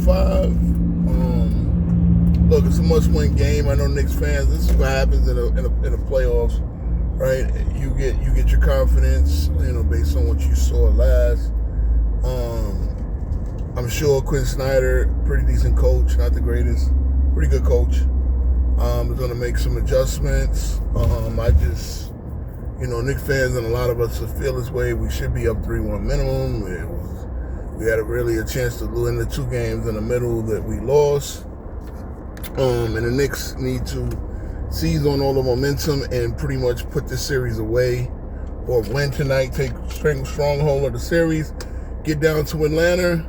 5. Look, it's a must-win game. I know Knicks fans. This is what happens in the playoffs, right? You get your confidence, based on what you saw last. I'm sure Quinn Snyder, pretty decent coach, not the greatest, pretty good coach. Is going to make some adjustments. Knicks fans and a lot of us feel this way. We should be up 3-1 minimum. We had a chance to win the 2 games in the middle that we lost. And the Knicks need to seize on all the momentum and pretty much put this series away, or win tonight, take stronghold of the series, get down to Atlanta,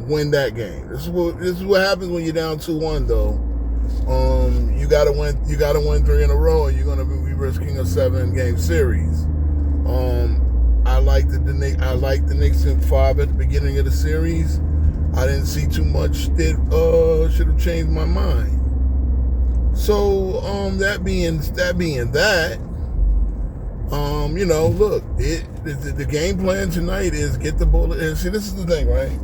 win that game. This is what happens when you're down 2-1 though. You gotta win 3 in a row, or you're gonna be risking a 7-game series. I like the Knicks in 5 at the beginning of the series. I didn't see too much that should have changed my mind. So that being that, look, the game plan tonight is get the ball. And see, this is the thing, right?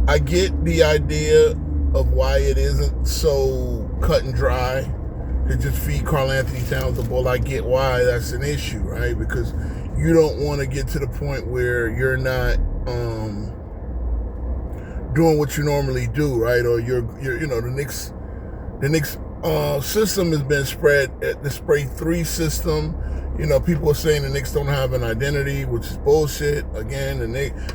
I get the idea of why it isn't so cut and dry to just feed Karl Anthony Towns the ball. I get why that's an issue, right? Because you don't want to get to the point where you're not doing what you normally do, right? Or the Knicks system has been spread at the Spray 3 system. People are saying the Knicks don't have an identity, which is bullshit. Again,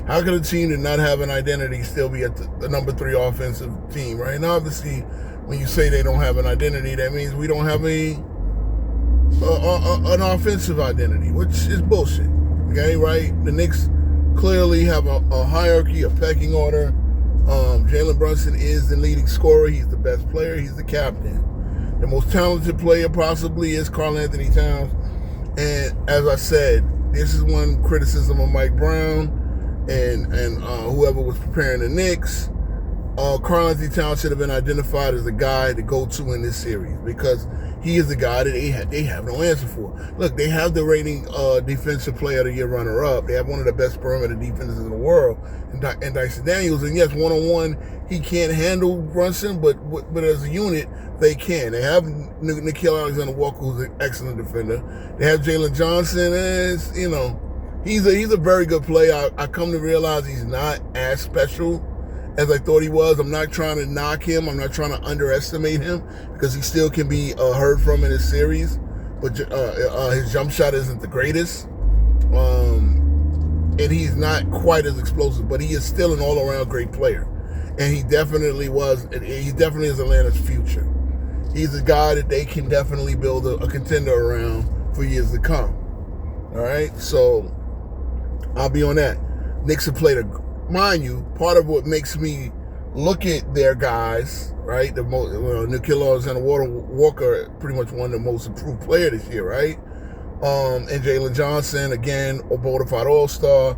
how could a team that not have an identity still be at the number 3 offensive team, right? And obviously, when you say they don't have an identity, that means we don't have an offensive identity, which is bullshit. Okay, right? The Knicks clearly have a hierarchy, a pecking order. Jalen Brunson is the leading scorer. He's the best player. He's the captain. The most talented player possibly is Karl Anthony Towns. And as I said, this is one criticism of Mike Brown and whoever was preparing the Knicks. Karl Anthony Towns should have been identified as the guy to go to in this series, because he is the guy that they have no answer for. Look, they have the rating defensive player of the year runner-up. They have one of the best perimeter defenses in the world, and Dyson Daniels. And yes, one-on-one, he can't handle Brunson, but as a unit, they can. They have Nickeil Alexander-Walker, who's an excellent defender. They have Jalen Johnson, as he's a very good player. I come to realize he's not as special as I thought he was. I'm not trying to knock him. I'm not trying to underestimate him, because he still can be heard from in this series. But his jump shot isn't the greatest. And he's not quite as explosive, but he is still an all-around great player. And he definitely is Atlanta's future. He's a guy that they can definitely build a contender around for years to come. All right? So I'll be on that. Knicks have played mind you, part of what makes me look at their guys, right? Nickeil Alexander-Walker pretty much won the most improved player this year, right? And Jalen Johnson, again, a bona fide all-star,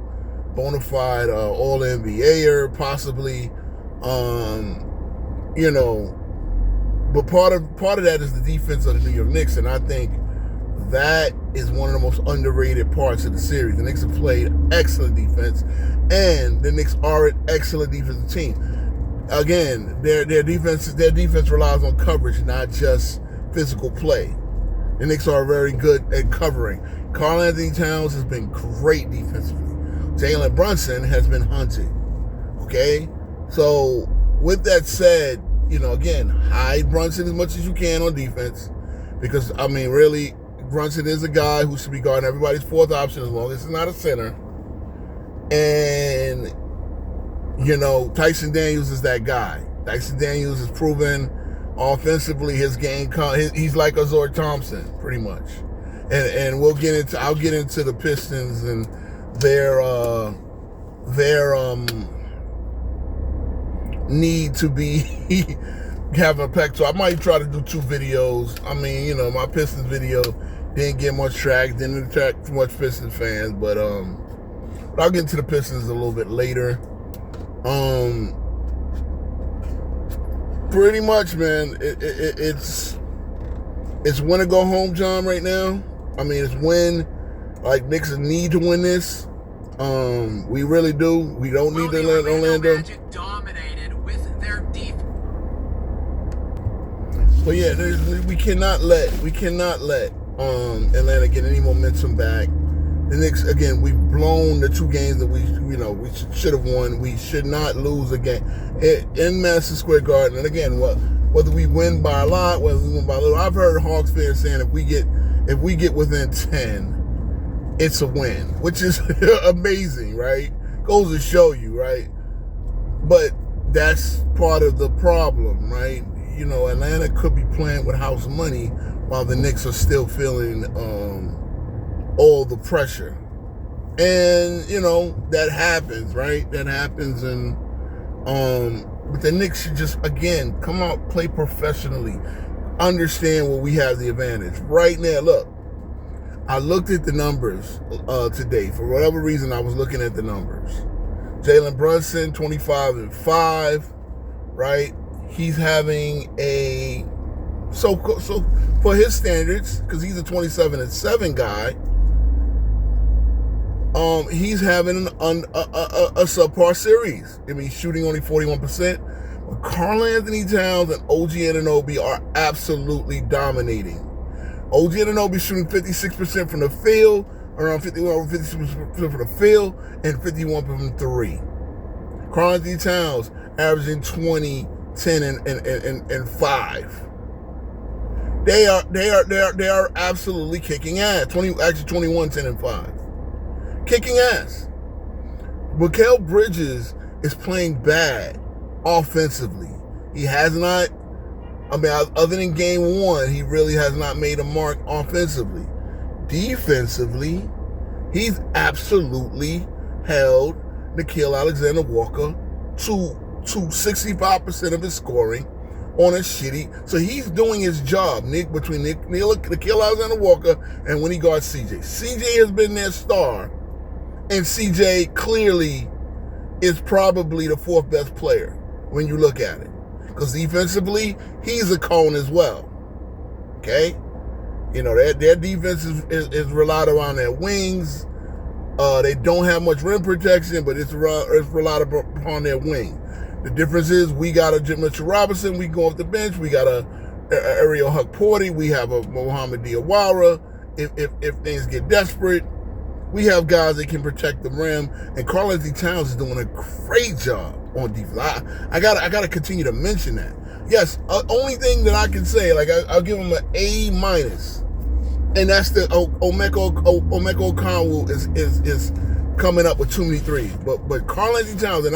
bona fide all-NBAer, possibly. But part of that is the defense of the New York Knicks, and I think that is one of the most underrated parts of the series. The Knicks have played excellent defense, and the Knicks are an excellent defensive team. Again, their defense relies on coverage, not just physical play. The Knicks are very good at covering. Karl Anthony Towns has been great defensively. Jalen Brunson has been hunted. Okay? So, with that said, again, hide Brunson as much as you can on defense, because, really, Brunson is a guy who should be guarding everybody's 4th option as long as it's not a center. And, Tyson Daniels is that guy. Tyson Daniels has proven offensively his game. He's like Azor Thompson, pretty much. And I'll get into the Pistons and their need to be having a pack. So I might try to do 2 videos. My Pistons video didn't get much traction, didn't attract too much Pistons fans, but I'll get into the Pistons a little bit later. Pretty much, man, it's win or go home, John, right now. It's win. Knicks need to win this. We really do. We don't need to let Orlando. Magic dominated with their defense. But yeah, we cannot let Atlanta get any momentum back. The Knicks, again, we've blown the 2 games that we should have won. We should not lose again in Madison Square Garden. And again, whether we win by a lot, whether we win by a little, I've heard Hawks fans saying if we get within 10, it's a win, which is amazing, right? Goes to show you, right? But that's part of the problem, right? Atlanta could be playing with house money while the Knicks are still feeling all the pressure. And, that happens, right? That happens. And but the Knicks should just, again, come out, play professionally, understand where we have the advantage. Right now, look, I looked at the numbers today. For whatever reason, I was looking at the numbers. Jalen Brunson, 25-5, right? He's having so for his standards, because he's a 27-7 guy, he's having a subpar series. I mean, shooting only 41%. But Karl Anthony Towns and OG Anunoby are absolutely dominating. OG Anunoby shooting 56% from the field, around 56% from the field, and 51% from 3. Karl Anthony Towns averaging 20, 10, and 5. They are absolutely kicking ass. 21, 10, and 5. Kicking ass. Mikal Bridges is playing bad offensively. He has not, other than game 1, he really has not made a mark offensively. Defensively, he's absolutely held Nickeil Alexander-Walker to 65% of his scoring on a shitty. So he's doing his job, between Nickeil Alexander-Walker and when he guards CJ. CJ has been their star, and CJ clearly is probably the 4th best player when you look at it. Because defensively, he's a cone as well. Okay? Their defense is relied around their wings. They don't have much rim protection, but it's relied upon their wing. The difference is we got a Mitchell Robinson. We go off the bench. We got a Ariel Hukporti. We have a Mohamed Diawara. If things get desperate, we have guys that can protect the rim. And Karl Anthony Towns is doing a great job on defense. I gotta continue to mention that. Yes, only thing that I can say, I'll give him an A-, and that's the Omeko Okongwu is coming up with too many threes. But Karl Anthony Towns, and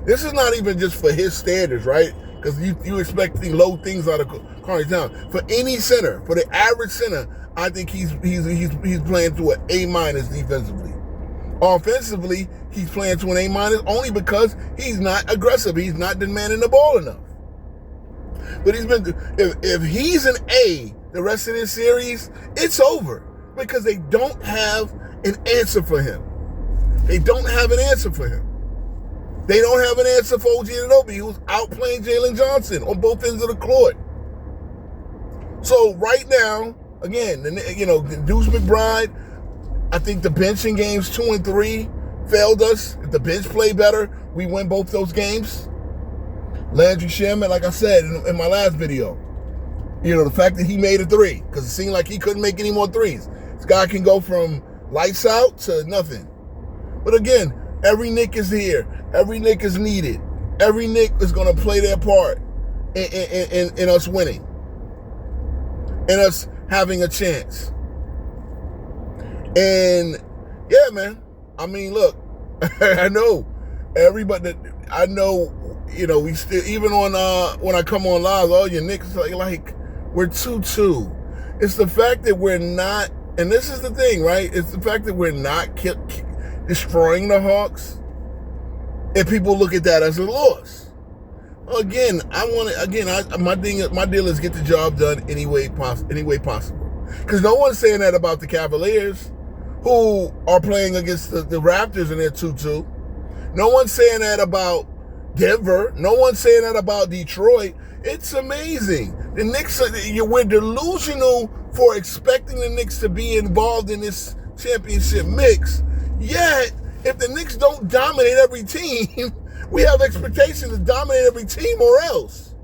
this is not even just for his standards, right? Because you expect low things out of Karl Anthony Towns. For any center, for the average center, I think he's playing to an A- defensively. Offensively, he's playing to an A- only because he's not aggressive. He's not demanding the ball enough. But if he's an A the rest of this series, it's over. Because they don't have an answer for him. They don't have an answer for him. They don't have an answer for OG Anunoby, who's outplaying Jalen Johnson on both ends of the court. So right now, again, Deuce McBride, I think the bench in games 2 and 3 failed us. If the bench played better, we win both those games. Landry Shamet, like I said in my last video, the fact that he made a 3, because it seemed like he couldn't make any more 3s. This guy can go from lights out to nothing. But again, every Knick is here. Every Knick is needed. Every Knick is going to play their part in us winning. In us having a chance. And, yeah, man. I mean, look. I know. Everybody, I know, we still, even on, when I come on live, all your Knicks are like, we're 2-2. It's the fact that we're not, and this is the thing, right? It's the fact that we're not destroying the Hawks, and people look at that as a loss. Again, my deal is get the job done any way possible. Because no one's saying that about the Cavaliers, who are playing against the Raptors and they're 2-2. No one's saying that about Denver. No one's saying that about Detroit. It's amazing. The Knicks, we're delusional for expecting the Knicks to be involved in this championship mix. Yet, if the Knicks don't dominate every team, We have expectations to dominate every team or else.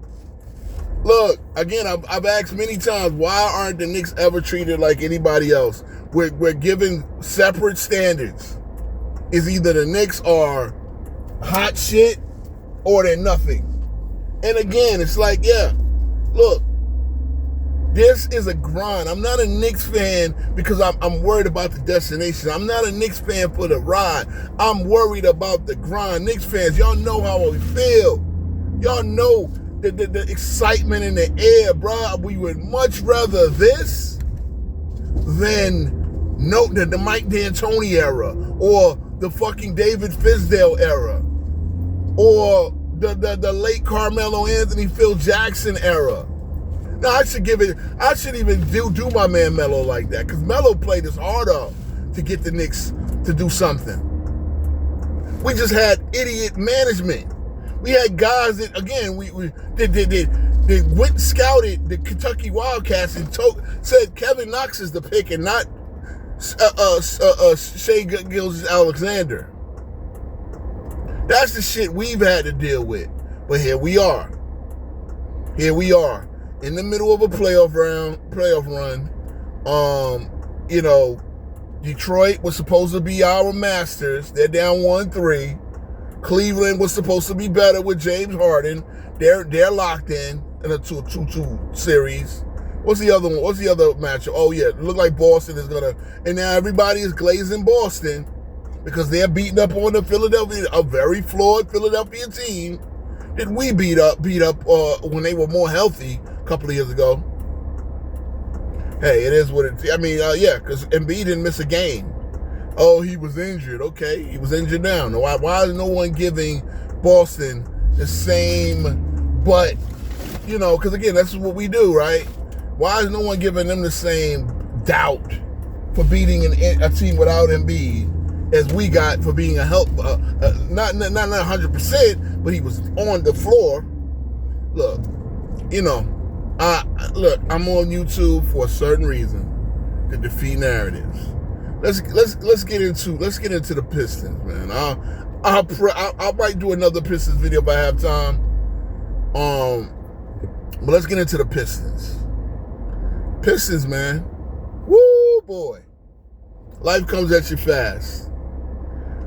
Look, again, I've asked many times, why aren't the Knicks ever treated like anybody else? We're given separate standards. It's either the Knicks are hot shit or they're nothing. And again, it's like, yeah, look, this is a grind. I'm not a Knicks fan because I'm worried about the destination. I'm not a Knicks fan for the ride. I'm worried about the grind. Knicks fans, y'all know how I feel. Y'all know the excitement in the air, bro. We would much rather this than the Mike D'Antoni era or the fucking David Fizdale era or the late Carmelo Anthony, Phil Jackson era. Now, I should even do my man Melo like that, because Melo played his heart off to get the Knicks to do something. We just had idiot management. We had guys that, again, we went and scouted the Kentucky Wildcats and said Kevin Knox is the pick and not Shai Gilgeous-Alexander. That's the shit we've had to deal with. But here we are. In the middle of a playoff run. Detroit was supposed to be our masters. They're down 1-3. Cleveland was supposed to be better with James Harden. They're locked in a 2-2 series. What's the other one? What's the other matchup? Oh yeah, it looked like Boston is gonna. And now everybody is glazing Boston because they're beating up on a very flawed Philadelphia team that we beat up when they were more healthy a couple of years ago. Hey, it is what it is. I mean, because Embiid didn't miss a game. Oh, he was injured. Okay, he was injured now. Why is no one giving Boston the same, but, because again, that's what we do, right? Why is no one giving them the same doubt for beating a team without Embiid as we got for being not 100%, but he was on the floor? Look, I'm on YouTube for a certain reason, to defeat narratives. Let's get into the Pistons, man. I might do another Pistons video if I have time. But let's get into the Pistons. Pistons, man. Woo, boy. Life comes at you fast.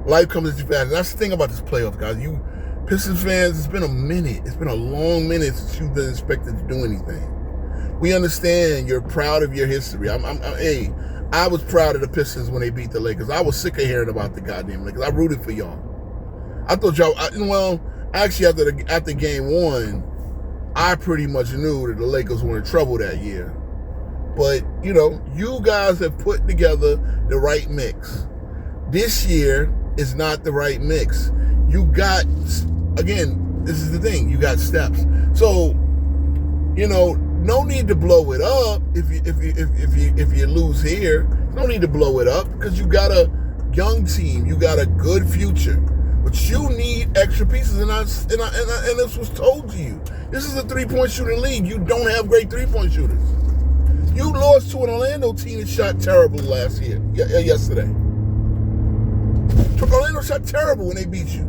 And that's the thing about this playoff, guys. You Pistons fans, it's been a minute. It's been a long minute since you've been expected to do anything. We understand you're proud of your history. I was proud of the Pistons when they beat the Lakers. I was sick of hearing about the goddamn Lakers. I rooted for y'all. I thought y'all, actually after game one, I pretty much knew that the Lakers were in trouble that year. But, you guys have put together the right mix. This year is not the right mix. You got, again, this is the thing, you got steps. So, no need to blow it up if you lose here. No need to blow it up because you got a young team. You got a good future. But you need extra pieces, and this was told to you. This is a three-point shooting league. You don't have great three-point shooters. You lost to an Orlando team that shot terrible yesterday. Orlando shot terrible when they beat you.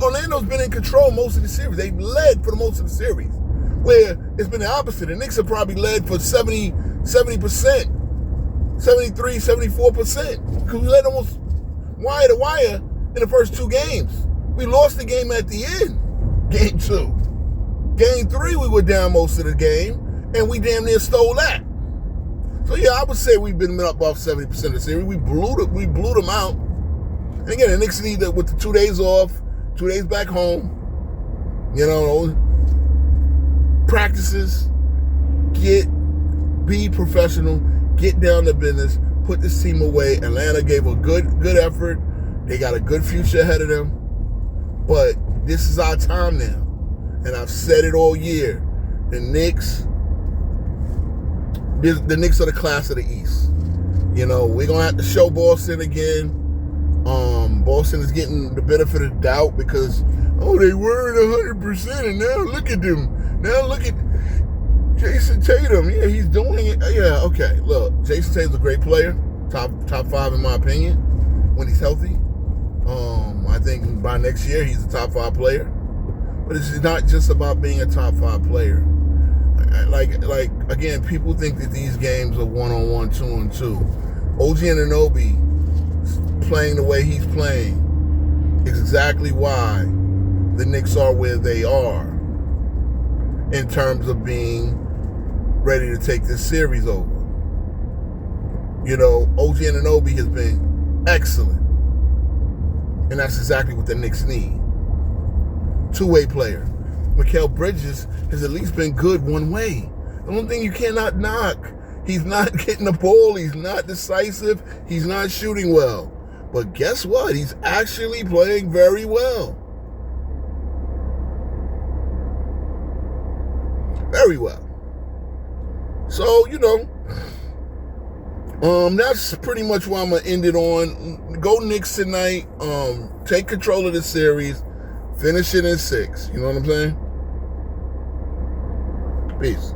Orlando's been in control most of the series. They've led for the most of the series. Where it's been the opposite. The Knicks have probably led for 70%, 73, 74%. Because we led almost wire to wire in the first two games. We lost the game at the end. Game 2. Game 3, we were down most of the game, and we damn near stole that. So yeah, I would say we've been up about 70% of the series. We blew them out. And again, the Knicks need with the 2 days off, 2 days back home, practices, be professional, get down to business, put this team away. Atlanta gave a good effort. They got a good future ahead of them. But this is our time now. And I've said it all year. The Knicks are the class of the East. We're going to have to show Boston again. Boston is getting the benefit of the doubt because, they weren't 100%, and now look at them. Now look at Jason Tatum. Yeah, he's doing it. Yeah, okay. Look, Jason Tatum's a great player. Top 5 in my opinion when he's healthy. I think by next year he's a top 5 player. But it's not just about being a top 5 player. Like again, people think that these games are 1-on-1, 2-on-2. OG Anunoby playing the way he's playing is exactly why the Knicks are where they are in terms of being ready to take this series over. You know, OG Anunoby has been excellent. And that's exactly what the Knicks need. Two-way player. Mikal Bridges has at least been good one way. The one thing you cannot knock, he's not getting the ball, he's not decisive, he's not shooting well. But guess what? He's actually playing very well. Very well. So, you know, that's pretty much what I'm going to end it on. Go Knicks tonight. Take control of the series. Finish it in 6. You know what I'm saying? Peace.